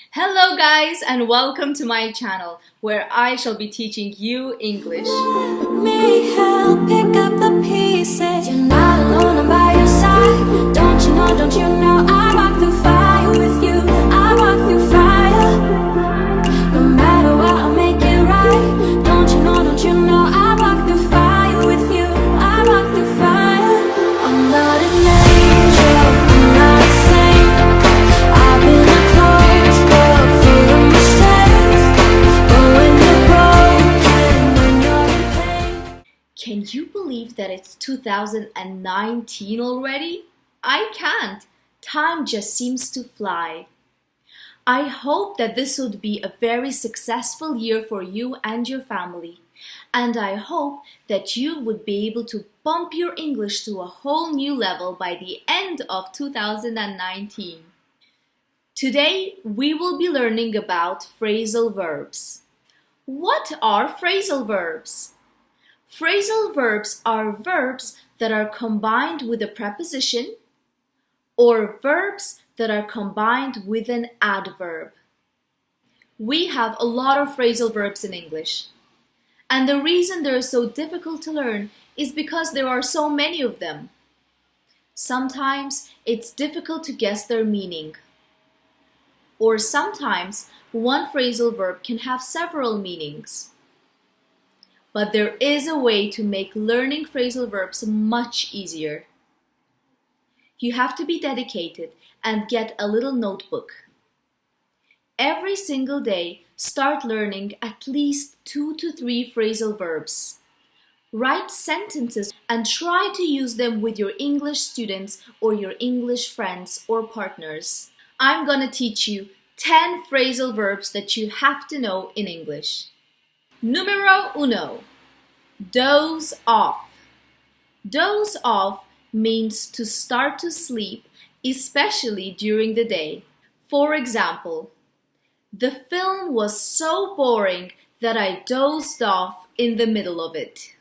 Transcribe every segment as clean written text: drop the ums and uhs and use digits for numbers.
Hello guys and welcome to my channel where I shall be teaching you English. Let me help pick up the pieces. You're not alone, I'm by your side. Don't you know I walk through fire with you. I walk through fire. No matter what, I'll make it right. Don't you know I walk through fire with you. I walk through fire. I'm not an angel, I'm not a saint. I've been a closed book full of mistakes. But when you're broken, when you're in pain. Can you believe that it's 2019 already? I can't. Time just seems to fly. I hope that this would be a very successful year for you and your family. And I hope that you would be able to bump your English to a whole new level by the end of 2019. Today, we will be learning about phrasal verbs. What are phrasal verbs? Phrasal verbs are verbs that are combined with a preposition or verbs that are combined with an adverb. We have a lot of phrasal verbs in English. And the reason they're so difficult to learn is because there are so many of them. Sometimes it's difficult to guess their meaning. Or sometimes one phrasal verb can have several meanings. But there is a way to make learning phrasal verbs much easier. You have to be dedicated and get a little notebook. Every single day, start learning at least 2 to 3 phrasal verbs. Write sentences and try to use them with your English students or your English friends or partners. I'm gonna teach you 10 phrasal verbs that you have to know in English. Numero uno, doze off. Doze off means to start to sleep, especially during the day. For example, the film was so boring that I dozed off in the middle of it.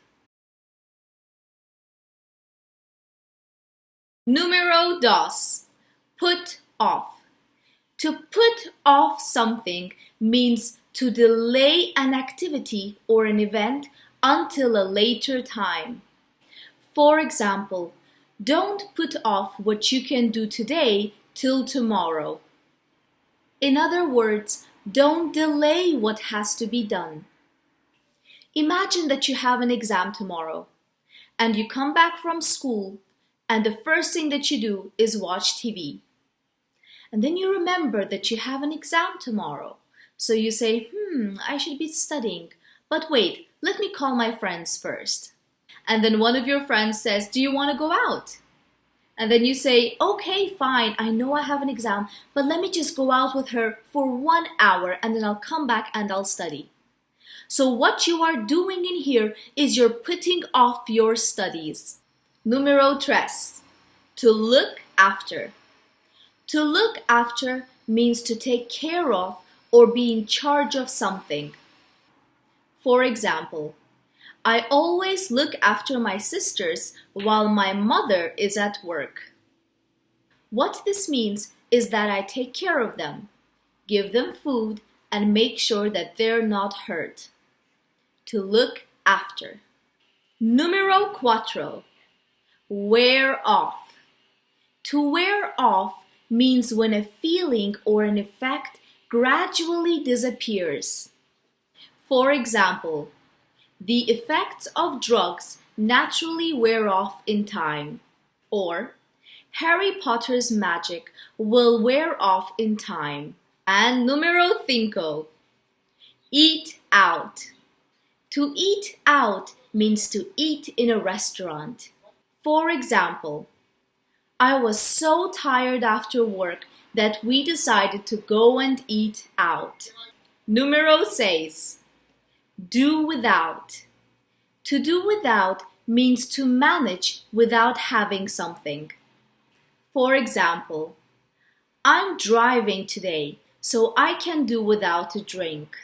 Numero dos, put off. To put off something means to delay an activity or an event until a later time. For example, don't put off what you can do today till tomorrow. In other words, don't delay what has to be done. Imagine that you have an exam tomorrow and you come back from school and the first thing that you do is watch TV. And then you remember that you have an exam tomorrow. So you say, I should be studying. But wait, let me call my friends first. And then one of your friends says, do you want to go out? And then you say, okay, fine, I know I have an exam, but let me just go out with her for 1 hour and then I'll come back and I'll study. So what you are doing in here is you're putting off your studies. Numero tres, to look after. To look after means to take care of or be in charge of something. For example, I always look after my sisters while my mother is at work. What this means is that I take care of them, give them food, and make sure that they're not hurt. To look after. Numero cuatro, wear off. To wear off means when a feeling or an effect gradually disappears. For example, the effects of drugs naturally wear off in time. Or, Harry Potter's magic will wear off in time. And numero cinco, eat out. To eat out means to eat in a restaurant. For example, I was so tired after work that we decided to go and eat out. Numero seis, do without. To do without means to manage without having something. For example, I'm driving today, so I can do without a drink.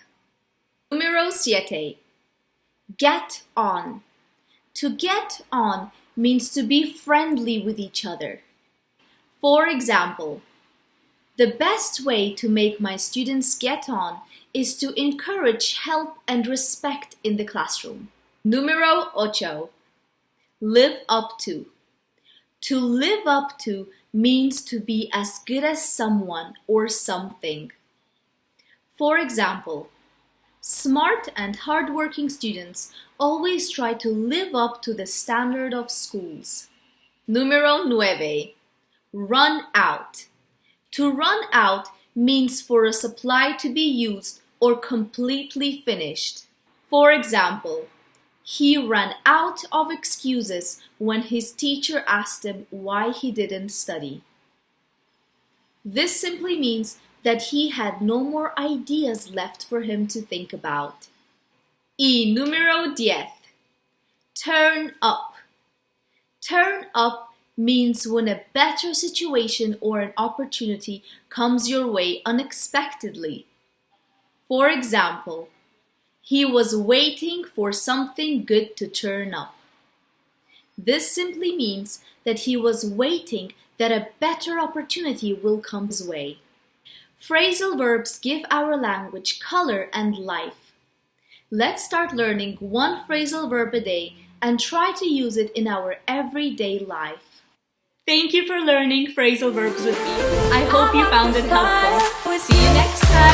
Numero siete, get on. To get on means to be friendly with each other. For example, The best way to make my students get on is to encourage help and respect in the classroom. Número 8. Live up to. To live up to means to be as good as someone or something. For example, smart and hardworking students always try to live up to the standard of schools. Número 9. Run out. To run out means for a supply to be used or completely finished. For example, he ran out of excuses when his teacher asked him why he didn't study. This simply means that he had no more ideas left for him to think about. Y número 10. Turn up. Turn up means when a better situation or an opportunity comes your way unexpectedly. For example, he was waiting for something good to turn up. This simply means that he was waiting that a better opportunity will come his way. Phrasal verbs give our language color and life. Let's start learning one phrasal verb a day and try to use it in our everyday life. Thank you for learning phrasal verbs with me. I hope you found it helpful. See you next time.